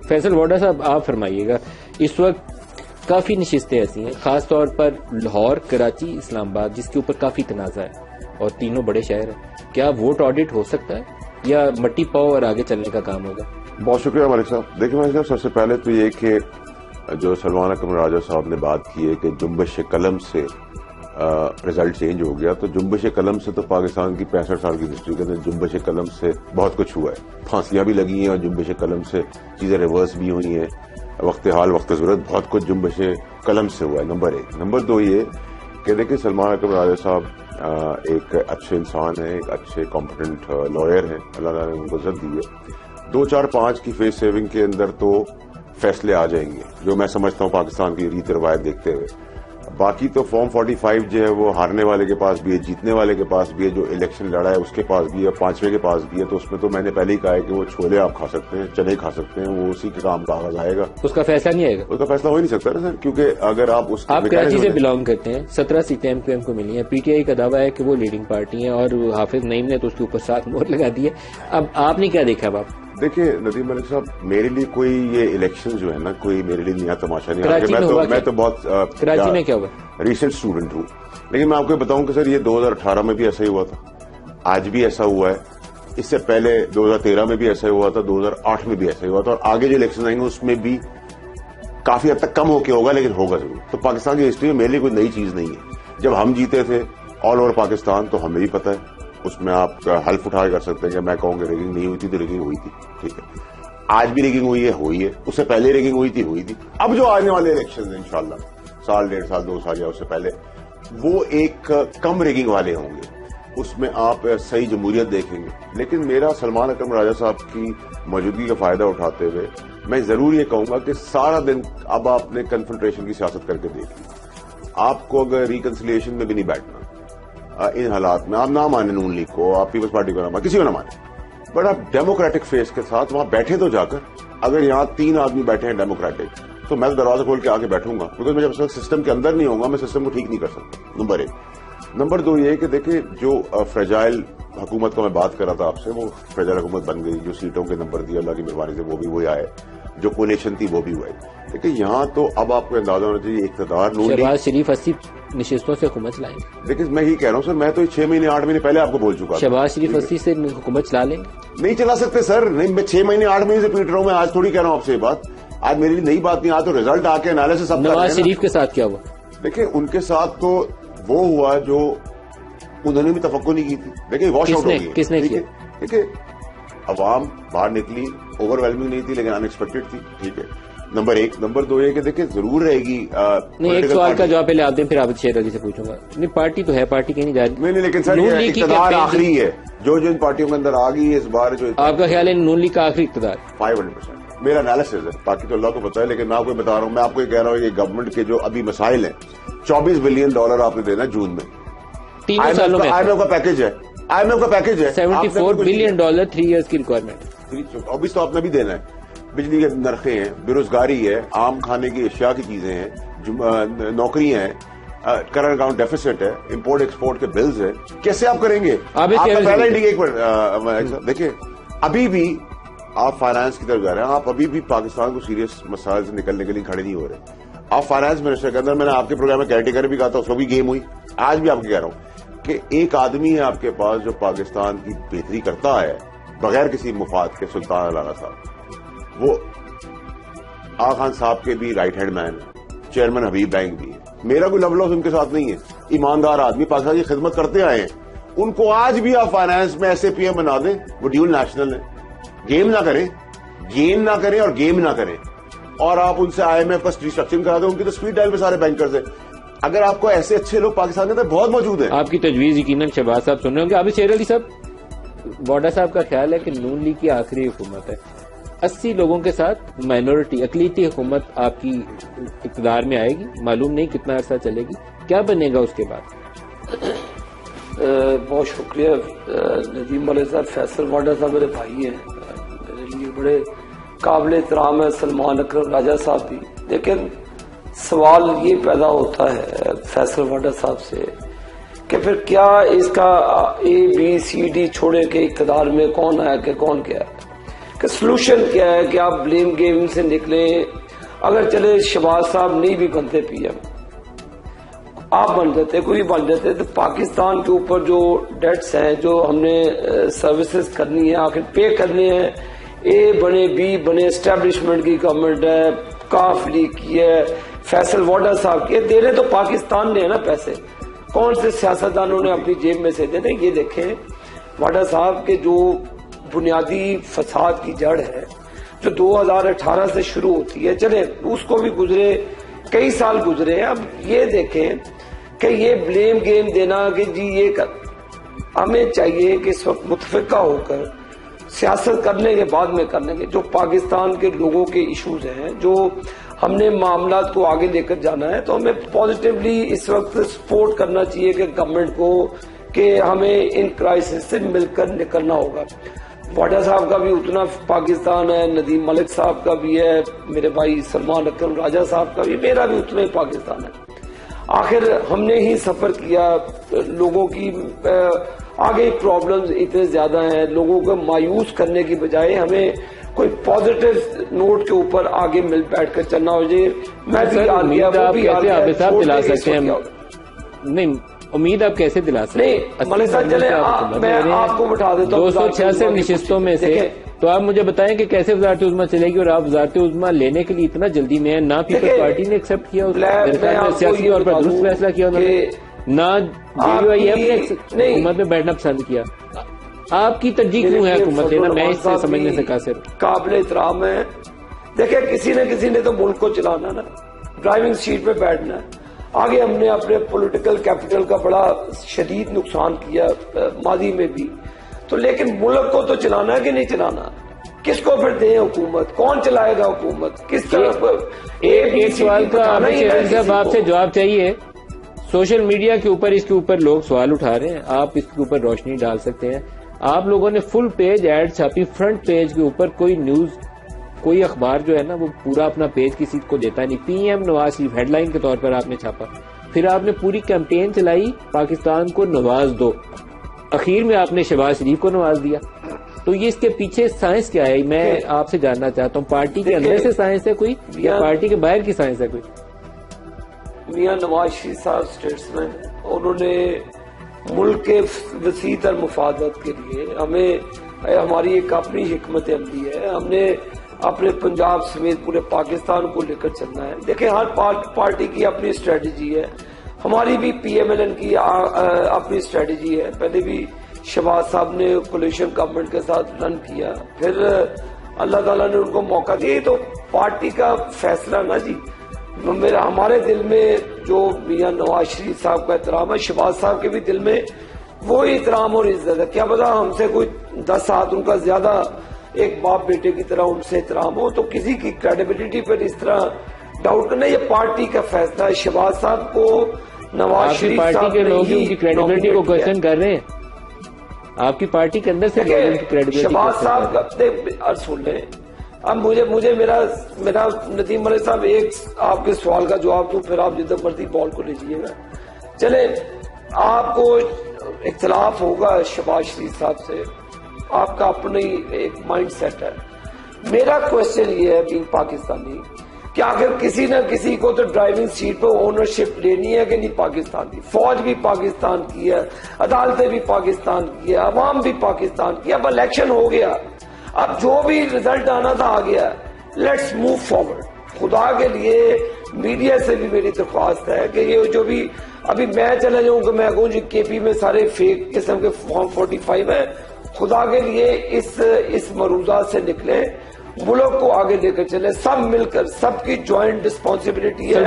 فیصل واڈا صاحب آپ فرمائیے گا، اس وقت کافی نشستیں ایسی ہیں خاص طور پر لاہور، کراچی، اسلام آباد جس کے اوپر کافی تنازع ہے اور تینوں بڑے شہر ہیں، کیا ووٹ آڈٹ ہو سکتا ہے یا مٹی پاؤ اور آگے چلنے کا کام ہوگا؟ بہت شکریہ ملک صاحب. دیکھیں ملک صاحب، سب سے پہلے تو یہ کہ جو سلمان اکرم راجہ صاحب نے بات کی ہے کہ جنبش قلم سے رزلٹ چینج ہو گیا، تو جنبش قلم سے تو پاکستان کی 65 سال کی ہسٹری کے اندر جنبش قلم سے بہت کچھ ہوا ہے. پھانسیاں بھی لگی ہیں اور جنبش قلم سے چیزیں ریورس بھی ہوئی ہیں. وقت حال وقت ضرورت بہت کچھ جنبش قلم سے ہوا ہے. نمبر 1. نمبر 2 یہ کہ دیکھیں سلمان اکرم راجہ صاحب ایک اچھے انسان ہیں، ایک اچھے کمپٹنٹ لائر ہیں، اللہ تعالیٰ نے ان کو عزت دی ہے. 2 4 5 کی فیس سیونگ کے اندر تو فیصلے آ جائیں گے، جو میں سمجھتا ہوں پاکستان کی ریت روایت دیکھتے ہوئے. باقی تو فارم 45 جو ہے وہ ہارنے والے کے پاس بھی ہے، جیتنے والے کے پاس بھی ہے، جو الیکشن لڑا ہے اس کے پاس بھی ہے، 5ویں کے پاس بھی ہے. تو اس میں تو میں نے پہلے ہی کہا ہے کہ وہ چھولے آپ کھا سکتے ہیں، چنے کھا سکتے ہیں، وہ اسی کے کام کا آغاز آئے گا. اس کا فیصلہ نہیں آئے گا؟ اس کا فیصلہ ہو ہی نہیں سکتا نا سر، کیونکہ اگر آپ کراچی سے بلانگ کرتے ہیں، 17 سیٹیں ایم کیو ایم کو ملی ہیں، پی ٹی آئی کا دعویٰ ہے کہ وہ لیڈنگ پارٹی ہیں اور حافظ نعیم نے تو اس کے اوپر 7 مہر لگا دی ہے. اب آپ نے کیا دیکھا؟ اب دیکھیں ندیم ملک صاحب، میرے لیے کوئی یہ الیکشن جو ہے نا کوئی میرے لیے نیا تماشا نہیں. میں تو بہت کراچی میں کیا ہوا، ریسنٹ اسٹوڈنٹ ہوں، لیکن میں آپ کو بتاؤں کہ سر یہ 2018 میں بھی ایسا ہی ہوا تھا، آج بھی ایسا ہوا ہے، اس سے پہلے 2013 میں بھی ایسا ہی ہوا تھا، 2008 میں بھی ایسا ہی ہوا تھا، اور آگے جو الیکشن آئیں گے اس میں بھی کافی حد تک کم ہو کے ہوگا لیکن ہوگا ضرور. تو پاکستان کی ہسٹری میں میرے لیے کوئی نئی چیز نہیں ہے. جب ہم جیتے تھے آل اوور پاکستان تو ہمیں بھی پتہ ہے، اس میں آپ حلف اٹھا کر سکتے ہیں کہ میں کہوں گی ریگنگ نہیں ہوئی تھی تو ریگنگ ہوئی تھی. ٹھیک ہے، آج بھی ریگنگ ہوئی ہے، اس سے پہلے ریگنگ ہوئی تھی. اب جو آنے والے الیکشن ہیں انشاءاللہ سال 1.5 سال 2 سال یا اس سے پہلے وہ ایک کم ریگنگ والے ہوں گے، اس میں آپ صحیح جمہوریت دیکھیں گے. لیکن میرا سلمان اکرم راجہ صاحب کی موجودگی کا فائدہ اٹھاتے ہوئے میں ضرور یہ کہوں گا کہ سارا دن اب آپ نے کنفنٹریشن کی سیاست کر کے دیکھی. آپ کو اگر ریکنسیلیشن میں بھی نہیں بیٹھنا ان حالات میں، آپ نہ مانیں نون لیگ کو، آپ پیپلز پارٹی کو نہ مانیں، کسی کو نہ مانیں، بٹ آپ ڈیموکریٹک فیس کے ساتھ وہاں بیٹھے تو جا کر. اگر یہاں 3 آدمی بیٹھے ہیں ڈیموکریٹک تو میں تو دروازہ کھول کے آگے بیٹھوں گا، کیونکہ میں جب سسٹم کے اندر نہیں ہوں گا میں سسٹم کو ٹھیک نہیں کر سکتا. نمبر 1. نمبر 2 یہ کہ دیکھیں جو فریجائل حکومت کا میں بات کر رہا تھا آپ سے، وہ فریجائل حکومت بن گئی. جو سیٹوں کے نمبر دیے اللہ کی مہربانی سے وہ بھی وہی آئے، جو کولیشن تھی وہ بھی ہوئی. لیکن یہاں تو اب آپ کو اندازہ ہونا چاہیے اقتدار شہباز شریف 80 نشستوں سے حکومت لائیں گے. لیکن میں یہ کہہ رہا ہوں سر، میں تو 6 مہینے 8 مہینے پہلے آپ کو بول چکا. شہباز شریف 80 سے حکومت چلا لیں گے؟ نہیں چلا سکتے سر، نہیں. میں 6 مہینے 8 مہینے سے پیٹ رہا ہوں، میں آج تھوڑی کہہ رہا ہوں آپ سے یہ بات. آج میری نئی بات نہیں، آج تو ریزلٹ آ کے انالیسس. نواز شریف کے ساتھ کیا ہوا؟ دیکھیں ان کے ساتھ تو وہ ہوا جو انہوں نے بھی توقع نہیں کی تھی. دیکھیں واش آؤٹ ہو گئی. کس نے کیا؟ دیکھیں عوام باہر نکلی، اوور ویلمنگ نہیں تھی لیکن ان ایکسپیکٹڈ تھی. ٹھیک ہے، نمبر 1. نمبر 2 یہ کہ دیکھیں ضرور رہے گی. نہیں، ایک سوال کا جواب پہلے آپ دیں پھر عابد شیر علی سے پوچھوں گا. نہیں پارٹی تو ہے، پارٹی کہیں نہیں جا رہی. نہیں لیکن سر یہ اقتدار آخری ہے جو ان پارٹیوں کے اندر آ گئی اس بار. جو آپ کا خیال ہے نون لیگ کا آخری اقتدار؟ 500% میرا انالیسس ہے، باقی تو اللہ کو پتا ہے. لیکن میں آپ کو بتا رہا ہوں، میں آپ کو یہ کہہ رہا ہوں، یہ گورنمنٹ کے جو ابھی مسائل ہیں، $24 بلین آپ نے دینا جون میں. 3 سالوں میں IMF کا پیکج ہے، IMF کا پیکج ہے $74 بلین 3 ایئرز کی ریکوائرمنٹ. ابھی تو آپ نے بھی دینا ہے. بجلی کے نرخیں ہیں، بے روزگاری ہے، عام کھانے کی اشیاء کی چیزیں ہیں، نوکریاں ہیں، کرنٹ اکاؤنٹ ڈیفیسٹ ہے، امپورٹ ایکسپورٹ کے بلز ہیں. کیسے آپ کریں گے؟ آپ کا پہلا انڈیکیٹ دیکھیں، ابھی بھی آپ فائنانس کی طرف جا رہے ہیں. آپ ابھی بھی پاکستان کو سیریس مسائل سے نکلنے کے لیے کھڑے نہیں ہو رہے. آپ فائنانس منسٹر کے اندر، میں نے آپ کے پروگرام میں کیٹیگری بھی کہا تھا، اس کو بھی گیم ہوئی. آج بھی آپ کو کہہ رہا ہوں کہ ایک آدمی ہے آپ کے پاس جو پاکستان کی بہتری کرتا ہے بغیر کسی مفاد کے، سلطان رانا صاحب. وہ آغا خان صاحب کے بھی رائٹ ہینڈ مین ہے، چیئرمین حبیب بینک بھی ہے. میرا کوئی لب لوز ان کے ساتھ نہیں ہے، ایماندار آدمی پاکستان کی خدمت کرتے آئے ہیں. ان کو آج بھی آپ فائنانس میں ایسے پی ایم بنا دیں، وہ ڈیول نیشنل ہے. گیم نہ کریں اور گیم نہ کریں، اور آپ ان سے IMF کا ریسٹرکچرنگ کرا دیں. ان کی تو اسپیڈ ڈائل پہ سارے بینکرز ہیں. اگر آپ کو ایسے اچھے لوگ پاکستان کے اندر بہت موجود ہیں. آپ کی تجویز یقیناً شہباز صاحب سن رہے ہوں گے. عابد شیر علی صاحب، واڈا صاحب کا خیال ہے کہ نون لیگ کی آخری حکومت ہے، 80 لوگوں کے ساتھ مائنورٹی اقلیتی حکومت آپ کی اقتدار میں آئے گی. معلوم نہیں کتنا عرصہ چلے گی، کیا بنے گا اس کے بعد؟ بہت شکریہ ندیم ملک صاحب. فیصل واڈا صاحب میرے بھائی ہیں، میرے لیے بڑے قابل احترام ہے. سلمان اکرم راجہ صاحب بھی. لیکن سوال یہ پیدا ہوتا ہے فیصل واڈا صاحب سے کہ پھر کیا اس کا A B C D چھوڑے کے اقتدار میں کون آیا کہ کون کیا ہے. کہ سلوشن کیا ہے کہ آپ بلیم گیم سے نکلیں. اگر چلے شہباز صاحب نہیں بھی بنتے پی ایم, آپ بن جاتے, کوئی بن جاتے, تو پاکستان کے اوپر جو ڈیٹس ہیں, جو ہم نے سروسز کرنی ہے, آخر پے کرنے ہیں, اے بنے بی بنے, اسٹیبلشمنٹ کی گورنمنٹ ہے, کاف لیگ کی ہے, فیصل واڈا صاحب کی, دینے تو پاکستان نے ہے نا پیسے. کون سے سیاستدانوں نے اپنی جیب میں سے دینے؟ یہ دیکھیں واڈا صاحب کے جو بنیادی فساد کی جڑ ہے جو 2018 سے شروع ہوتی ہے, چلے اس کو بھی گزرے کئی سال گزرے. اب یہ دیکھیں کہ یہ بلیم گیم دینا کہ جی یہ ہمیں چاہیے کہ اس وقت متفقہ ہو کر سیاست کرنے کے بعد میں کرنے کے جو پاکستان کے لوگوں کے ایشوز ہیں, جو ہم نے معاملات کو آگے لے کر جانا ہے, تو ہمیں پازیٹیولی اس وقت سپورٹ کرنا چاہیے کہ گورنمنٹ کو کہ ہمیں ان کرائسس سے مل کر نکلنا ہوگا. واڈا صاحب کا بھی اتنا پاکستان ہے, ندیم ملک صاحب کا بھی ہے, میرے بھائی سلمان اکرم راجہ صاحب کا بھی, میرا بھی اتنا ہی پاکستان ہے. آخر ہم نے ہی سفر کیا, لوگوں کی آگے پرابلمز اتنے زیادہ ہیں, لوگوں کو مایوس کرنے کی بجائے ہمیں کوئی پازیٹیو نوٹ کے اوپر آگے مل بیٹھ کر چلنا ہو جائے. میں بھی آ گیا, وہ بھی آ گیا, دلا سکتے ہیں نہیں, امید آپ کیسے دلا سکتے ہیں؟ نہیں ملک صاحب چلے میں آپ کو بٹھا دیتا ہوں 266 نشستوں میں سے, تو آپ مجھے بتائیں کہ کیسے وزارت عظمیٰ چلے گی, اور آپ وزارت عظمیٰ لینے کے لیے اتنا جلدی میں, نہ پیپلز پارٹی نے ایکسپٹ کیا, سیاسی طور پر درست فیصلہ کیا انہوں نے, نہ جے ڈی آئی ایف نے حکومت میں بیٹھنا پسند کیا. آپ کی ترجیح کیوں ہے حکومت لینا؟ میں اس سے سمجھنے سے قاصر ہوں. قابل احترام ہے. دیکھیں کسی نہ کسی نے تو ملک کو چلانا نا, ڈرائیونگ سیٹ پہ بیٹھنا ہے. آگے ہم نے اپنے پولیٹیکل کیپٹل کا بڑا شدید نقصان کیا ماضی میں بھی, تو لیکن ملک کو تو چلانا ہے کہ نہیں چلانا؟ کس کو پھر دیں حکومت؟ کون چلائے گا حکومت؟ کس طرح؟ ایک سوال کا آپ سے جواب چاہیے. سوشل میڈیا کے اوپر اس کے اوپر لوگ سوال اٹھا رہے ہیں, آپ اس کے اوپر روشنی ڈال سکتے ہیں. آپ لوگوں نے فل پیج ایڈ چھاپی, فرنٹ پیج کے اوپر کوئی نیوز, کوئی اخبار جو ہے نا وہ پورا اپنا پیج کسی کو دیتا نہیں. P M Nawaz Sharif head line کے طور پر آپ نے چھاپا, پھر آپ نے پوری کیمپین چلائی پاکستان کو نواز دو, اخیر میں آپ نے شہباز شریف کو نواز دیا. تو یہ اس کے پیچھے سائنس کیا ہے, میں آپ سے جاننا چاہتا ہوں. پارٹی کے اندر سے سائنس ہے کوئی یا پارٹی کے باہر کی سائنس ہے کوئی؟ میاں نواز شریف صاحب اسٹیٹس مین, انہوں نے ملک کے وسیع تر مفادات کے لیے ہماری ایک اپنی حکمت عملی ہے, ہم نے اپنے پنجاب سمیت پورے پاکستان کو لے کر چلنا ہے. دیکھیں ہر پارٹی کی اپنی اسٹریٹجی ہے, ہماری بھی پی ایم ایل این کی اپنی اسٹریٹجی ہے. پہلے بھی شہباز صاحب نے کولیشن گورنمنٹ کے ساتھ رن کیا, پھر اللہ تعالیٰ نے ان کو موقع دیا. یہ تو پارٹی کا فیصلہ نا جی. ہمارے دل میں جو میاں نواز شریف صاحب کا احترام ہے, شہباز صاحب کے بھی دل میں وہی احترام اور عزت ہے. کیا پتا ہم سے کوئی 10 ہاتھ ان کا زیادہ ایک باپ بیٹے کی طرح ان سے احترام ہو, تو کسی کی کریڈیبلٹی پر اس طرح ڈاؤٹ کرنا, یہ پارٹی کا فیصلہ ہے. شہباز صاحب کو نواز شریف پارٹی کے لوگ ان کی کریڈیبلٹی کو کوشچن کر رہے ہیں. آپ کی پارٹی کے اندر سے شہباز صاحب کا سن لیں. اب مجھے میرا ندیم ملک صاحب ایک آپ کے سوال کا جواب دوں, پھر آپ جتنا مرضی بال کو لیجیے گا. چلے آپ کو اختلاف ہوگا شہباز شریف صاحب سے, آپ کا اپنی ایک مائنڈ سیٹ ہے. میرا کوشچن یہ ہے بینگ پاکستانی کہ اگر کسی نہ کسی کو تو ڈرائیونگ سیٹ پہ اونرشپ لینی ہے کہ نہیں پاکستان کی. فوج بھی پاکستان کی ہے, عدالتیں بھی پاکستان کی ہے, عوام بھی پاکستان کی. اب الیکشن ہو گیا, اب جو بھی رزلٹ آنا تھا آ گیا, لیٹس موو فارورڈ. خدا کے لیے میڈیا سے بھی میری درخواست ہے کہ یہ جو بھی ابھی میں چلا جاؤں کہ میں کہوں جی کے پی میں سارے فیک قسم کے فارم 45 ہیں, خدا کے لیے اس مروزہ سے نکلے, ملک کو آگے لے کر چلے, سب مل کر, سب کی جوائنٹ رسپانسبلٹی ہے.